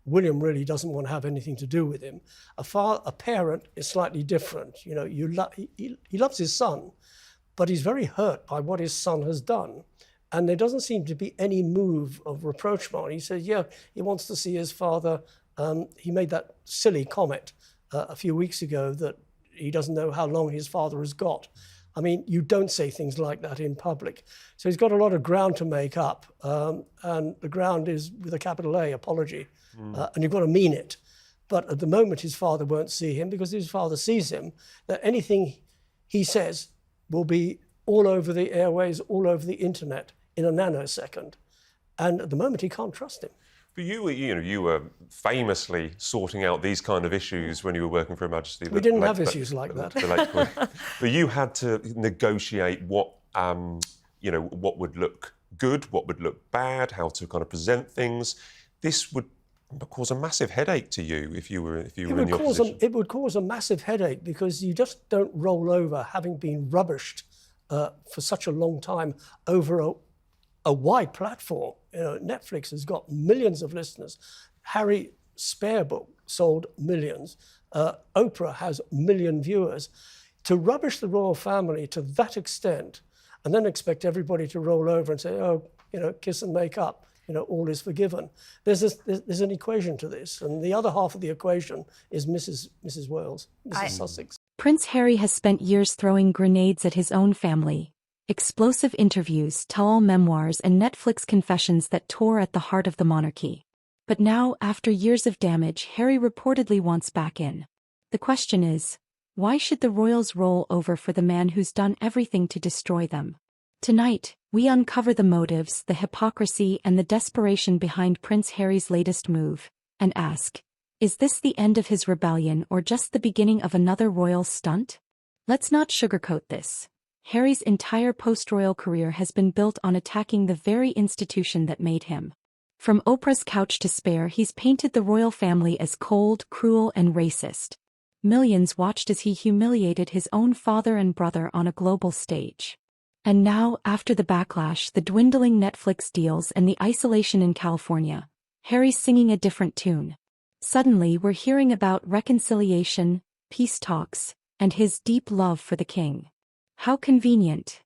William really doesn't want to have anything to do with him. A parent is slightly different. You know, he loves his son, but he's very hurt by what his son has done. And there doesn't seem to be any move of rapprochement. He says, yeah, he wants to see his father. He made that silly comment a few weeks ago that he doesn't know how long his father has got. I mean, you don't say things like that in public. So he's got a lot of ground to make up. And the ground is with a capital A, apology. And you've got to mean it. But at the moment, his father won't see him because his father sees him, that anything he says will be all over the airways, all over the internet in a nanosecond. And at the moment, he can't trust him. But you were famously sorting out these kind of issues when you were working for Her Majesty. We didn't have issues like that. But you had to negotiate what would look good, what would look bad, how to kind of present things. This would cause a massive headache to you if you were in your position. It would cause a massive headache because you just don't roll over having been rubbished for such a long time over a wide platform. You know, Netflix has got millions of listeners. Harry Spare Book sold millions. Oprah has 1 million viewers. To rubbish the royal family to that extent and then expect everybody to roll over and say, oh, you know, kiss and make up, you know, all is forgiven. There's an equation to this. And the other half of the equation is Mrs. Wales, Mrs. Sussex. Prince Harry has spent years throwing grenades at his own family. Explosive interviews, tell-all memoirs, and Netflix confessions that tore at the heart of the monarchy. But now, after years of damage, Harry reportedly wants back in. The question is, why should the royals roll over for the man who's done everything to destroy them? Tonight, we uncover the motives, the hypocrisy, and the desperation behind Prince Harry's latest move, and ask, is this the end of his rebellion or just the beginning of another royal stunt? Let's not sugarcoat this. Harry's entire post-royal career has been built on attacking the very institution that made him. From Oprah's couch to Spare, he's painted the royal family as cold, cruel, and racist. Millions watched as he humiliated his own father and brother on a global stage. And now, after the backlash, the dwindling Netflix deals, and the isolation in California, Harry's singing a different tune. Suddenly, we're hearing about reconciliation, peace talks, and his deep love for the king. How convenient.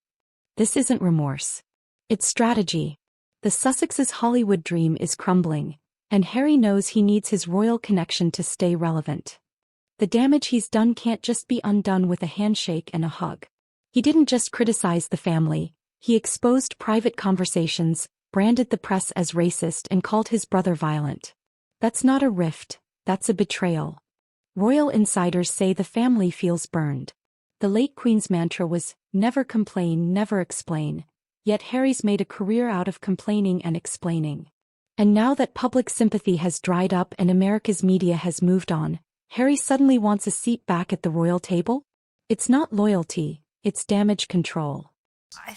This isn't remorse. It's strategy. The Sussex's Hollywood dream is crumbling, and Harry knows he needs his royal connection to stay relevant. The damage he's done can't just be undone with a handshake and a hug. He didn't just criticize the family, he exposed private conversations, branded the press as racist, and called his brother violent. That's not a rift, that's a betrayal. Royal insiders say the family feels burned. The late Queen's mantra was, never complain, never explain, yet Harry's made a career out of complaining and explaining. And now that public sympathy has dried up and America's media has moved on, Harry suddenly wants a seat back at the royal table? It's not loyalty, it's damage control.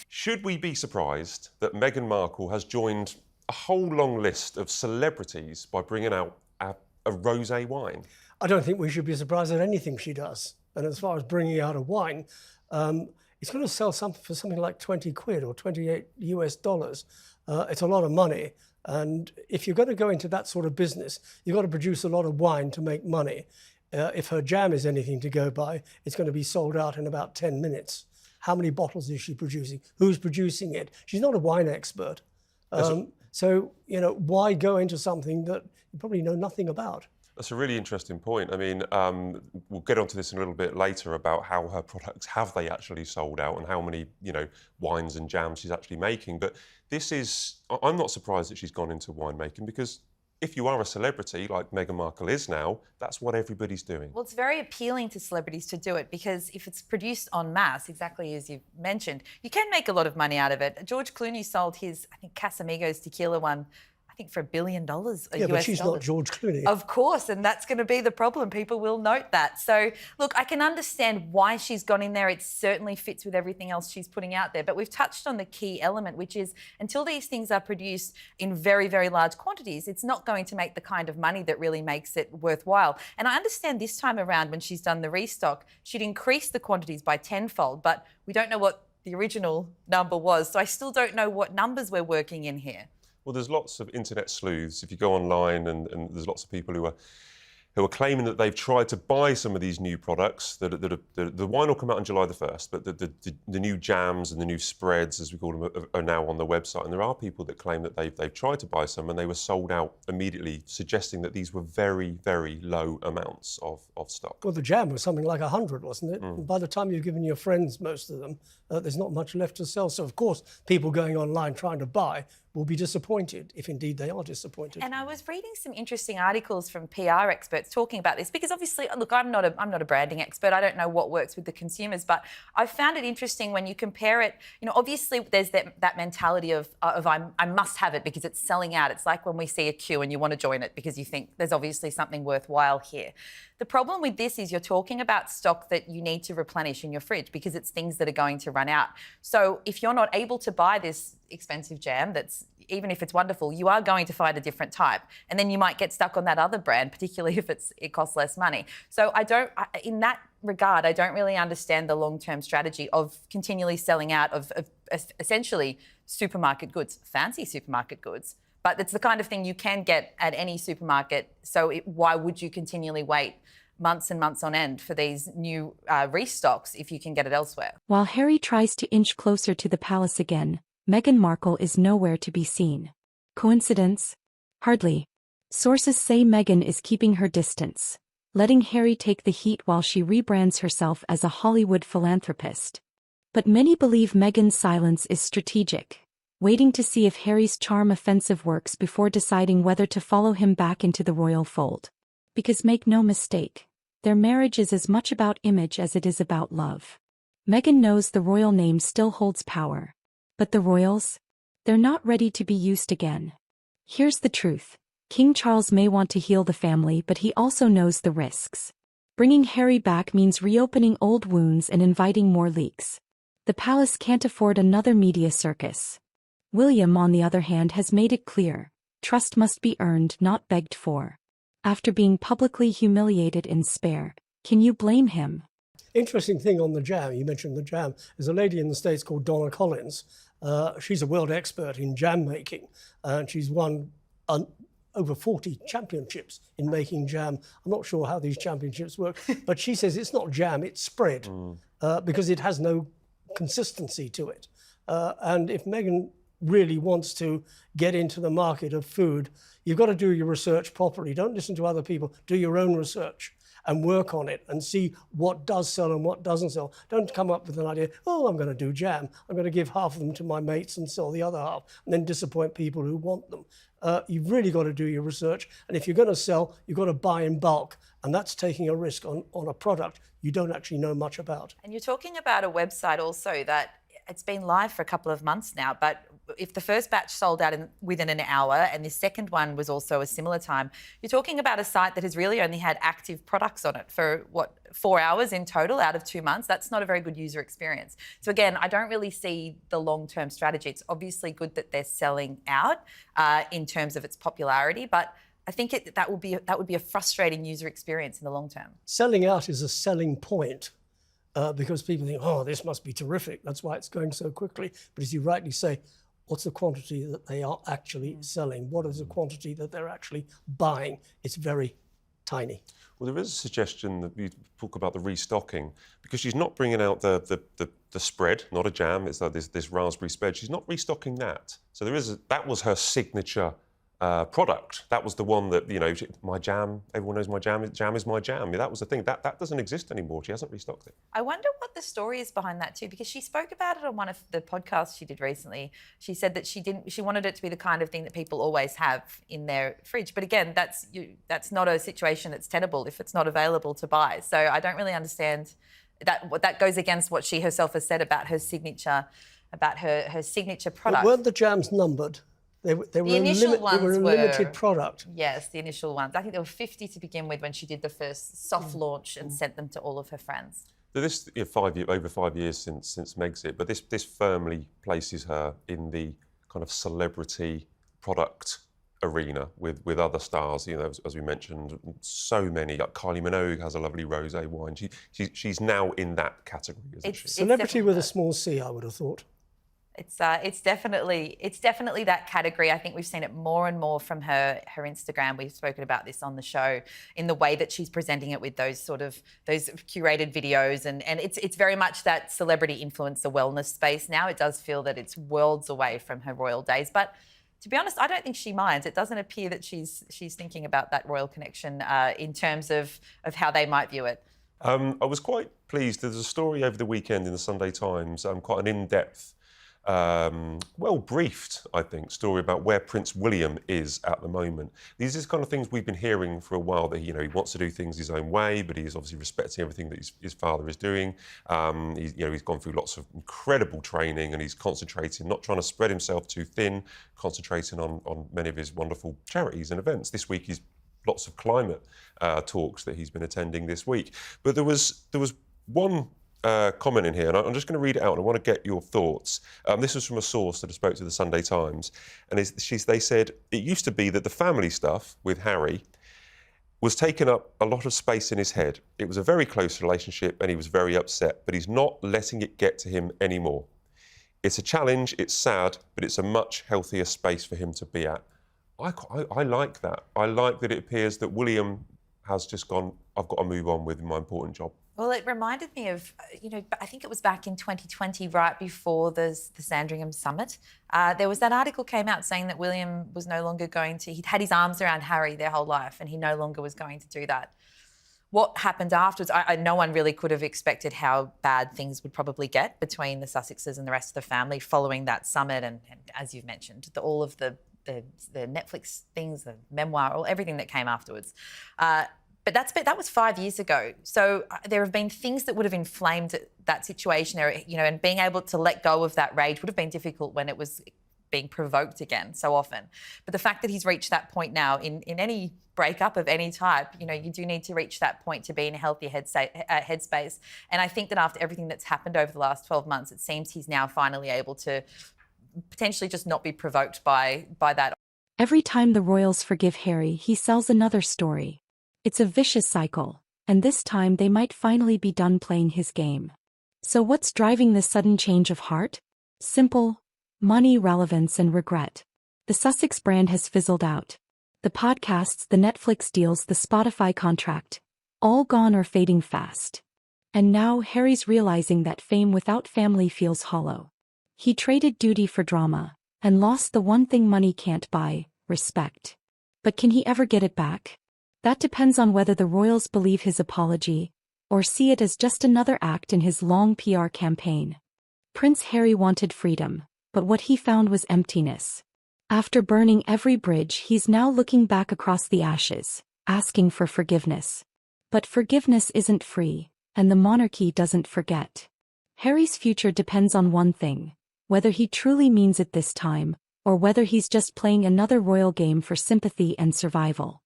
Should we be surprised that Meghan Markle has joined a whole long list of celebrities by bringing out a rosé wine? I don't think we should be surprised at anything she does. And as far as bringing out a wine, it's going to sell something for something like 20 quid or 28 US dollars. It's a lot of money. And if you're going to go into that sort of business, you've got to produce a lot of wine to make money. If her jam is anything to go by, it's going to be sold out in about 10 minutes. How many bottles is she producing? Who's producing it? She's not a wine expert. So, you know, why go into something that you probably know nothing about? That's a really interesting point. I mean, we'll get onto this in a little bit later about how her products have they actually sold out and how many, you know, wines and jams she's actually making. But this is, I'm not surprised that she's gone into winemaking because if you are a celebrity like Meghan Markle is now, that's what everybody's doing. Well, it's very appealing to celebrities to do it because if it's produced en masse, exactly as you've mentioned, you can make a lot of money out of it. George Clooney sold his, I think, Casamigos tequila one, I think for $1 billion US Yeah, but she's not George Clooney. Of course, and that's going to be the problem. People will note that. So, look, I can understand why she's gone in there. It certainly fits with everything else she's putting out there. But we've touched on the key element, which is until these things are produced in very, very large quantities, it's not going to make the kind of money that really makes it worthwhile. And I understand this time around when she's done the restock, she'd increased the quantities by tenfold, but we don't know what the original number was. So I still don't know what numbers we're working in here. Well, there's lots of internet sleuths. If you go online, and there's lots of people who are claiming that they've tried to buy some of these new products. The wine will come out on July the 1st, but the new jams and the new spreads, as we call them, are now on the website. And there are people that claim that they've tried to buy some and they were sold out immediately, suggesting that these were very, very low amounts of stock. Well, the jam was something like 100, wasn't it? And by the time you've given your friends most of them, there's not much left to sell. So, of course, people going online trying to buy will be disappointed, if indeed they are disappointed. And I was reading some interesting articles from PR experts talking about this, because obviously, look, I'm not a branding expert. I don't know what works with the consumers, but I found it interesting when you compare it. You know, obviously there's that mentality of I must have it because it's selling out. It's like when we see a queue and you want to join it because you think there's obviously something worthwhile here. The problem with this is you're talking about stock that you need to replenish in your fridge because it's things that are going to run out. So if you're not able to buy this expensive jam, that's, even if it's wonderful, you are going to find a different type. And then you might get stuck on that other brand, particularly if it costs less money. So in that regard, I don't really understand the long-term strategy of continually selling out of essentially supermarket goods, fancy supermarket goods. But it's the kind of thing you can get at any supermarket. So why would you continually wait months and months on end for these new restocks if you can get it elsewhere? While Harry tries to inch closer to the palace again, Meghan Markle is nowhere to be seen. Coincidence? Hardly. Sources say Meghan is keeping her distance, letting Harry take the heat while she rebrands herself as a Hollywood philanthropist. But many believe Meghan's silence is strategic, waiting to see if Harry's charm offensive works before deciding whether to follow him back into the royal fold. Because make no mistake, their marriage is as much about image as it is about love. Meghan knows the royal name still holds power. But the royals? They're not ready to be used again. Here's the truth. King Charles may want to heal the family, but he also knows the risks. Bringing Harry back means reopening old wounds and inviting more leaks. The palace can't afford another media circus. William, on the other hand, has made it clear, trust must be earned, not begged for. After being publicly humiliated in Spare, can you blame him? Interesting thing on the jam, you mentioned the jam, there's a lady in the States called Donna Collins. She's a world expert in jam making, and she's won over 40 championships in making jam. I'm not sure how these championships work, but she says it's not jam, it's spread, because it has no consistency to it. And if Meghan really wants to get into the market of food, you've got to do your research properly. Don't listen to other people. Do your own research and work on it and see what does sell and what doesn't sell. Don't come up with an idea, oh, I'm going to do jam. I'm going to give half of them to my mates and sell the other half, and then disappoint people who want them. You've really got to do your research. And if you're going to sell, you've got to buy in bulk. And that's taking a risk on a product you don't actually know much about. And you're talking about a website also that it's been live for a couple of months now, but if the first batch sold out within an hour and the second one was also a similar time, you're talking about a site that has really only had active products on it for, 4 hours in total out of 2 months. That's not a very good user experience. So again, I don't really see the long-term strategy. It's obviously good that they're selling out in terms of its popularity, but I think that would be a frustrating user experience in the long term. Selling out is a selling point. Because people think, oh, this must be terrific. That's why it's going so quickly. But as you rightly say, what's the quantity that they are actually selling? What is the quantity that they're actually buying? It's very tiny. Well, there is a suggestion that you talk about the restocking, because she's not bringing out the spread, not a jam. It's like this raspberry spread. She's not restocking that. So that was her signature product. That was the one that, my jam, everyone knows my jam is my jam. That was the thing. That doesn't exist anymore. She hasn't restocked it. I wonder what the story is behind that too, because she spoke about it on one of the podcasts she did recently. She said that she wanted it to be the kind of thing that people always have in their fridge. But again, that's not a situation that's tenable if it's not available to buy. So I don't really understand that goes against what she herself has said about her signature product. But weren't the jams numbered? They were the initial ones were a limited product. Yes, the initial ones. I think there were 50 to begin with when she did the first soft launch and sent them to all of her friends. So this over 5 years since Megxit, but this firmly places her in the kind of celebrity product arena with other stars. As we mentioned, so many. Like Kylie Minogue has a lovely rosé wine. She's now in that category, isn't she? Celebrity with a small C, I would have thought. It's definitely that category. I think we've seen it more and more from her Instagram. We've spoken about this on the show in the way that she's presenting it with those curated videos, and it's very much that celebrity influencer wellness space now. It does feel that it's worlds away from her royal days, but to be honest, I don't think she minds. It doesn't appear that she's thinking about that royal connection in terms of how they might view it. I was quite pleased. There's a story over the weekend in the Sunday Times, quite an in-depth, well-briefed, I think, story about where Prince William is at the moment. These are the kind of things we've been hearing for a while, that he wants to do things his own way, but he's obviously respecting everything that his father is doing. He's gone through lots of incredible training, and he's concentrating, not trying to spread himself too thin, concentrating on many of his wonderful charities and events. This week he's lots of climate talks that he's been attending this week. But there was one comment in here, and I'm just going to read it out, and I want to get your thoughts. This was from a source that I spoke to the Sunday Times, and they said, it used to be that the family stuff with Harry was taking up a lot of space in his head. It was a very close relationship, and he was very upset, but he's not letting it get to him anymore. It's a challenge, it's sad, but it's a much healthier space for him to be at. I like that. I like that it appears that William has just gone, I've got to move on with my important job. Well, it reminded me of, I think it was back in 2020, right before the Sandringham Summit. There was that article came out saying that William was no longer he'd had his arms around Harry their whole life, and he no longer was going to do that. What happened afterwards, no one really could have expected how bad things would probably get between the Sussexes and the rest of the family following that summit, and as you've mentioned, all of the Netflix things, the memoir, everything that came afterwards. But that was 5 years ago. So there have been things that would have inflamed that situation, and being able to let go of that rage would have been difficult when it was being provoked again so often. But the fact that he's reached that point now in any breakup of any type, you do need to reach that point to be in a healthier headspace. And I think that after everything that's happened over the last 12 months, it seems he's now finally able to potentially just not be provoked by that. Every time the royals forgive Harry, he sells another story. It's a vicious cycle, and this time they might finally be done playing his game. So what's driving this sudden change of heart? Simple: money, relevance, and regret. The Sussex brand has fizzled out. The podcasts, the Netflix deals, the Spotify contract, all gone or fading fast. And now Harry's realizing that fame without family feels hollow. He traded duty for drama, and lost the one thing money can't buy: respect. But can he ever get it back? That depends on whether the royals believe his apology, or see it as just another act in his long PR campaign. Prince Harry wanted freedom, but what he found was emptiness. After burning every bridge, he's now looking back across the ashes, asking for forgiveness. But forgiveness isn't free, and the monarchy doesn't forget. Harry's future depends on one thing: whether he truly means it this time, or whether he's just playing another royal game for sympathy and survival.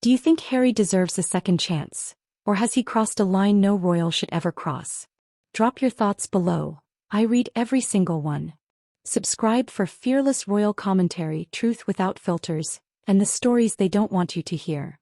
Do you think Harry deserves a second chance, or has he crossed a line no royal should ever cross? Drop your thoughts below. I read every single one. Subscribe for fearless royal commentary, truth without filters, and the stories they don't want you to hear.